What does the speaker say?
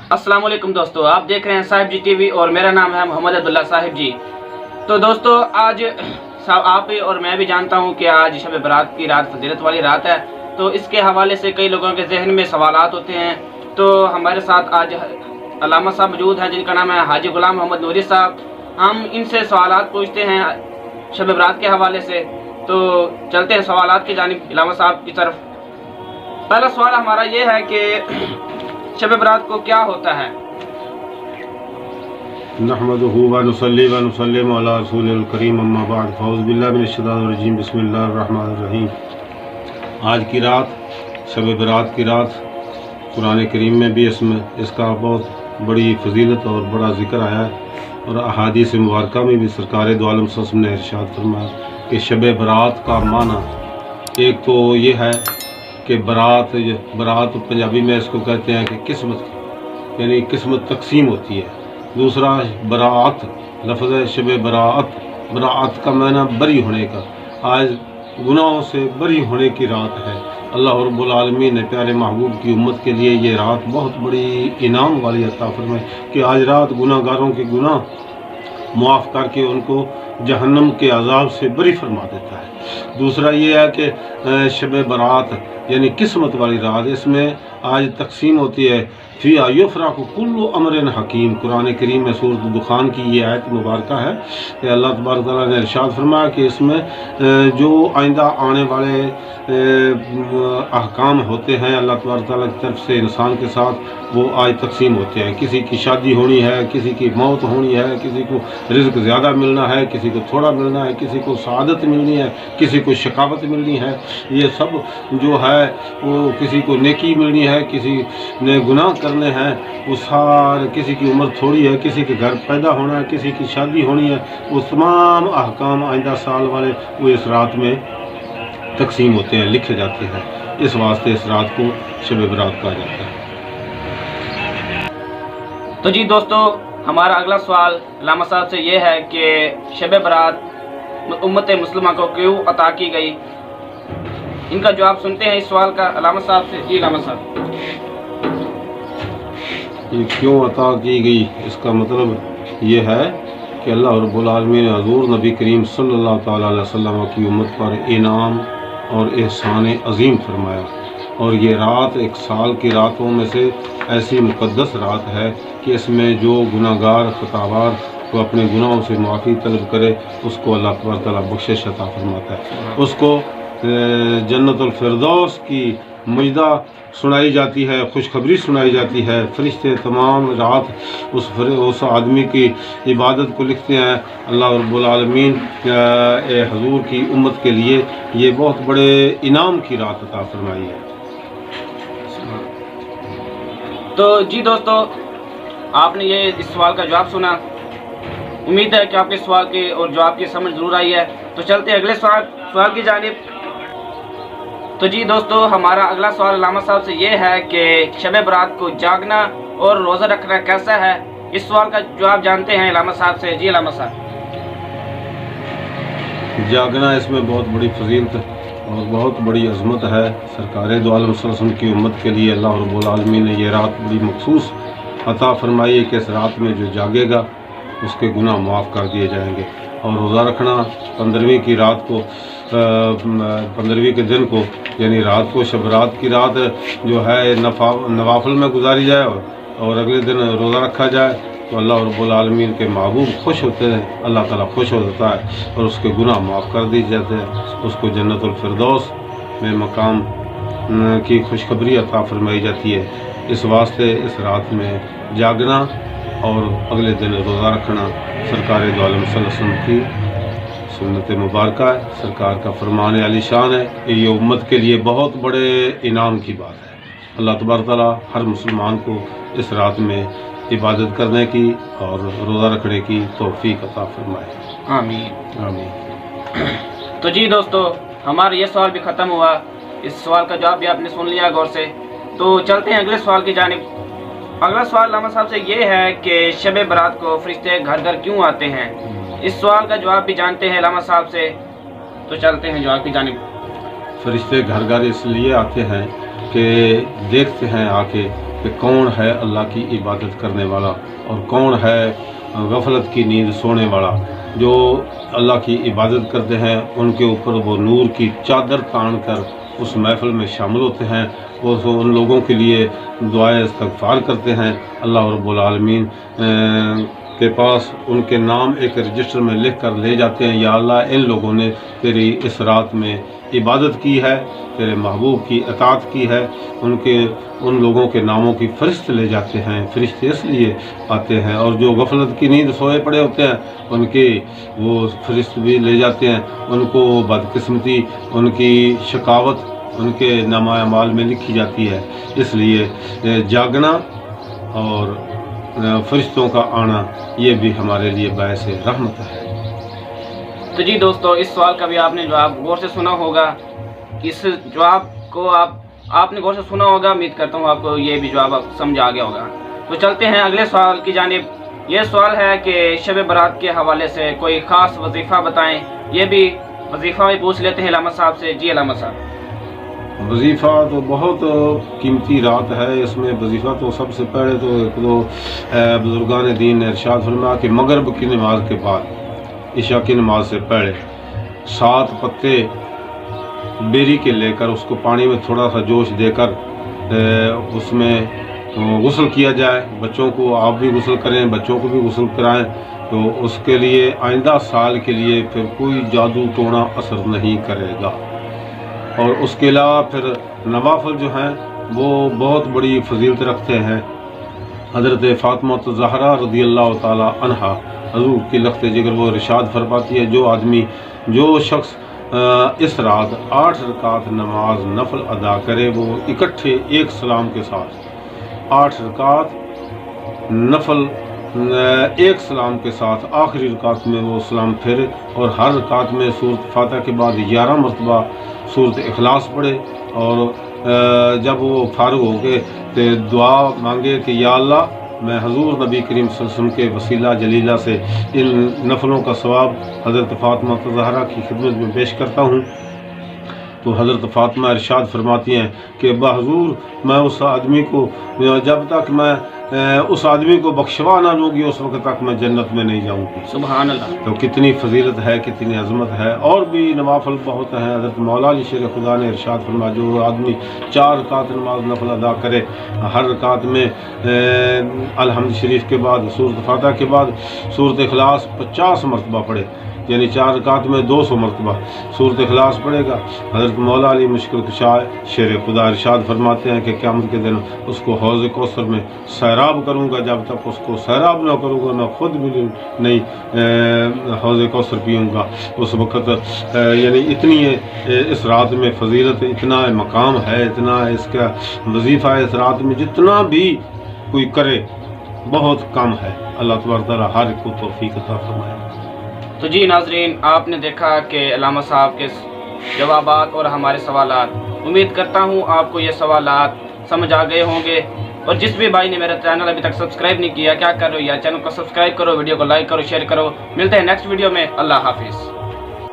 अस्सलाम वालेकुम दोस्तों, आप देख रहे हैं साहिब जी टीवी और मेरा नाम है मोहम्मद अब्दुल्ला साहिब जी। तो दोस्तों, आज आप भी और मैं भी जानता हूं कि आज शब बरात की रात फजीलत वाली रात है। तो इसके हवाले से कई लोगों के जहन में सवालात होते हैं। तो हमारे साथ आज अल्लामा साहब मौजूद हैं जिनका नाम है हाजी गुलाम मोहम्मद नूरी साहब। हम इनसे सवालात पूछते हैं शब बरात के हवाले से। तो चलते हैं सवालात की जानिब अल्लामा साहब की तरफ। पहला सवाल हमारा ये है कि शब बरात को क्या होता है? नहमदुहु व नुसल्ली व नुसल्लिमु अला रसूलिल करीम अम्मा बाद फ़ौज़ बिल्लाहि मिनश शैतानिर रजीम बिस्मिल्लाहिर रहमानिर रहीम। आज की रात शब बरात की रात कुरान करीम में भी इसका बहुत बड़ी फजीलत और बड़ा ज़िक्र आया है और अहादीस मुबारका में भी सरकार दो आलम सल्लल्लाहु अलैहि वसल्लम ने इरशाद फरमाया कि शब बरात का माना एक तो ये है कि बरात पंजाबी में इसको कहते हैं कि किस्मत, यानी किस्मत तकसीम होती है। दूसरा बरात लफ्ज़ है शब बरात का माना बरी होने का। आज गुनाहों से बरी होने की रात है। अल्लाह रब्बुल आलमीन ने प्यारे महबूब की उम्मत के लिए ये रात बहुत बड़ी इनाम वाली अता फरमाई कि आज रात गुनाहगारों के गुनाह मुआफ़ करके उनको जहन्नम के अज़ाब से बरी फरमा देता है। दूसरा ये है कि शब बरात यानी किस्मत वाली रात, इसमें आज तकसीम होती है फ़ी युफ़रक़ु कुल्लु अमरिन हकीम। कुरान करीम में सूरत दुखान की ये आयत मुबारक है कि अल्लाह तबारक तआला ने इरशाद फरमाया कि इसमें जो आइंदा आने वाले अहकाम होते हैं अल्लाह तबारक तआला की तरफ से इंसान के साथ, वो आज तकसीम होते हैं। किसी की शादी होनी है, किसी की मौत होनी है, किसी को रिज़्क ज़्यादा मिलना है, किसी को थोड़ा मिलना है, किसी को सआदत मिलनी है, किसी को शकावत मिलनी है। ये सब जो है वो किसी को नेकी मिलनी है, किसी ने गुनाह करने हैं, वो सारे, किसी की उम्र थोड़ी है, किसी के घर पैदा होना है, किसी की शादी होनी है, वो तमाम अहकाम आइंदा साल वाले वो इस रात में तकसीम होते हैं, लिखे जाते हैं। इस वास्ते इस रात को शब बरात कहा जाता है। तो जी दोस्तों, हमारा अगला सवाल अल्लामा साहब से ये है कि शब बरात उम्मत मुस्लिमा को क्यों अता की गई? इनका जवाब सुनते हैं इस सवाल का अल्लामा साहब से। जी अल्लामा साहब, ये क्यों अता की गई, इसका मतलब ये है कि अल्लाह रब्बुल आलमीन ने हज़ूर नबी करीम सल्लल्लाहु तआला अलैहि वसल्लम की उम्मत पर इनाम और एहसान अज़ीम फरमाया। और ये रात एक साल की रातों में से ऐसी मुक़द्दस रात है कि इसमें जो गुनाहगार खतावार वो अपने गुनाहों से माफ़ी तलब करे उसको अल्लाह तबारक तआला बख्शिश अता फरमाता है। उसको जन्नतुल फिरदौस की मुजदा सुनाई जाती है, खुशखबरी सुनाई जाती है। फरिश्ते तमाम रात उस आदमी की इबादत को लिखते हैं। अल्लाह रब्बुल आलमीन हजूर की उम्मत के लिए ये बहुत बड़े इनाम की रात अता फरमाई है। तो जी दोस्तों, आपने ये इस सवाल का जवाब सुना। उम्मीद है कि आपके सवाल की और जवाब की समझ जरूर आई है। तो चलते हैं अगले सवाल की जानिब। तो जी दोस्तों, हमारा अगला सवाल अल्लामा साहब से ये है कि शब बरात को जागना और रोज़ा रखना कैसा है? इस सवाल का जवाब जानते हैं अल्लामा साहब से। जी अल्लामा साहब, जागना इसमें बहुत बड़ी फजीलत और बहुत बड़ी अज़मत है। सरकार दो आलम सल्लल्लाहु अलैहि वसल्लम की उम्मत के लिए अल्लाह रब्बुल आलमीन ने ये रात बड़ी मखसूस अता फरमाई है कि इस रात में जो जागेगा उसके गुनाह माफ़ कर दिए जाएंगे। और रोज़ा रखना 15वीं की रात को 15वीं के दिन को यानी रात को शब रात की रात जो है नवाफिल में गुजारी जाए और अगले दिन रोज़ा रखा जाए तो अल्लाह रब्बुल आलमीन के महबूब खुश होते हैं, अल्लाह ताला खुश हो जाता है और उसके गुनाह माफ़ कर दिए जाते हैं। उसको जन्नतुल फिरदौस में मकाम की खुशखबरी अता फरमाई जाती है। इस वास्ते इस रात में जागना और अगले दिन रोज़ा रखना सरकार दो आलम सल्लल्लाहु अलैहि वसल्लम की सुन्नत मुबारक है, सरकार का फरमान आलीशान है। ये उम्मत के लिए बहुत बड़े इनाम की बात है। अल्लाह तबारक तआला हर मुसलमान को इस रात में इबादत करने की और रोज़ा रखने की तौफीक अता फरमाए। आमीन आमीन। तो जी दोस्तों, हमारा ये सवाल भी ख़त्म हुआ। इस सवाल का जवाब भी आपने सुन लिया गौर से। तो चलते हैं अगले सवाल की जानिब। अगला सवाल अल्लामा साहब से ये है कि शब बरात को फरिश्ते घर घर क्यों आते हैं? इस सवाल का जवाब भी जानते हैं अल्लामा साहब से। तो चलते हैं जवाब की जानिब। फरिश्ते घर घर इसलिए आते हैं कि देखते हैं आके کہ کون ہے اللہ کی عبادت کرنے والا اور کون ہے غفلت کی نیند سونے والا۔ جو اللہ کی عبادت کرتے ہیں ان کے اوپر وہ نور کی چادر تان کر اس محفل میں شامل ہوتے ہیں، وہ ان لوگوں کے لیے دعائیں استغفار کرتے ہیں۔ اللہ رب العالمین کے پاس ان کے نام ایک رجسٹر میں لکھ کر لے جاتے ہیں، یا اللہ ان لوگوں نے تیری اس رات میں عبادت کی ہے، تیرے محبوب کی اطاعت کی ہے، ان لوگوں کے ناموں کی فرشتے لے جاتے ہیں۔ فرشتے اس لیے آتے ہیں، اور جو غفلت کی نیند سوئے پڑے ہوتے ہیں ان کے وہ فرشتے بھی لے جاتے ہیں، ان کو بدقسمتی، ان کی شقاوت ان کے نامہ اعمال میں لکھی جاتی ہے۔ اس لیے جاگنا اور فرشتوں کا آنا یہ بھی ہمارے لیے باعث رحمت ہے۔ تو جی دوستو، اس سوال کا بھی آپ نے جواب غور سے سنا ہوگا، اس جواب کو آپ نے غور سے سنا ہوگا، امید کرتا ہوں آپ کو یہ بھی جواب سمجھ آ گیا ہوگا۔ تو چلتے ہیں اگلے سوال کی جانب۔ یہ سوال ہے کہ شب برات کے حوالے سے کوئی خاص وظیفہ بتائیں۔ یہ بھی وظیفہ بھی پوچھ لیتے ہیں علامہ صاحب سے۔ جی علامہ صاحب۔ وظیفہ تو بہت قیمتی رات ہے، اس میں وظیفہ تو سب سے پہلے تو بزرگان دین نے ارشاد فرمایا کہ مغرب کی نماز کے بعد، عشاء کی نماز سے پہلے 7 پتے بیری کے لے کر اس کو پانی میں تھوڑا سا جوش دے کر اس میں غسل کیا جائے۔ بچوں کو آپ بھی غسل کریں، بچوں کو بھی غسل کرائیں، تو اس کے لیے آئندہ سال کے لیے پھر کوئی جادو ٹونا اثر نہیں کرے گا۔ اور اس کے علاوہ پھر نوافل جو ہیں وہ بہت بڑی فضیلت رکھتے ہیں۔ حضرت فاطمہ الزہرا رضی اللہ تعالی عنہا حضور کی لخت جگر وہ ارشاد فرماتی ہے، جو شخص اس رات 8 رکعت نماز نفل ادا کرے، وہ اکٹھے ایک سلام کے ساتھ 8 رکعت نفل ایک سلام کے ساتھ آخری رکعت میں وہ سلام پھیرے، اور ہر رکعت میں سورۃ فاتحہ کے بعد 11 مرتبہ سورۃ اخلاص پڑھے، اور جب وہ فارغ ہو کے دعا مانگے کہ یا اللہ میں حضور نبی کریم صلی اللہ علیہ وسلم کے وسیلہ جلیلہ سے ان نفلوں کا ثواب حضرت فاطمہ الزہرا کی خدمت میں پیش کرتا ہوں، تو حضرت فاطمہ ارشاد فرماتی ہیں کہ بحضور میں اس آدمی کو جب تک میں اس آدمی کو بخشوا نہ لوں گی اس وقت تک میں جنت میں نہیں جاؤں گی۔ سبحان اللہ۔ تو کتنی فضیلت ہے، کتنی عظمت ہے۔ اور بھی نوافل بہت ہیں۔ حضرت مولا علی شیر خدا نے ارشاد فرمایا جو آدمی 4 رکعت نماز نفل ادا کرے، ہر رکعت میں الحمد شریف کے بعد سورۃ فاتحہ کے بعد سورۃ اخلاص 50 مرتبہ پڑھے، یعنی 4 رکعت میں 200 مرتبہ سورۃ اخلاص پڑھے گا، حضرت مولا علی مشکل کشا شیر خدا ارشاد فرماتے ہیں کہ قیامت کے دن اس کو حوض کوثر میں سیراب کروں گا، جب تک اس کو سیراب نہ کروں گا میں خود بھی نہیں حوض کوثر پیوں گا۔ اس وقت یعنی اتنی اس رات میں فضیلت، اتنا مقام ہے، اتنا اس کا وظیفہ ہے اس رات میں، جتنا بھی کوئی کرے بہت کم ہے۔ اللہ تبارک تعالیٰ ہر ایک کو توفیق عطا فرمائے۔ تو جی ناظرین، آپ نے دیکھا کہ علامہ صاحب کے جوابات اور ہمارے سوالات، امید کرتا ہوں آپ کو یہ سوالات سمجھ آ گئے ہوں گے۔ اور جس بھی بھائی نے میرا چینل ابھی تک سبسکرائب نہیں کیا، کیا کر رہے ہو، یا چینل کو سبسکرائب کرو، ویڈیو کو لائک کرو، شیئر کرو۔ ملتے ہیں نیکسٹ ویڈیو میں۔ اللہ حافظ۔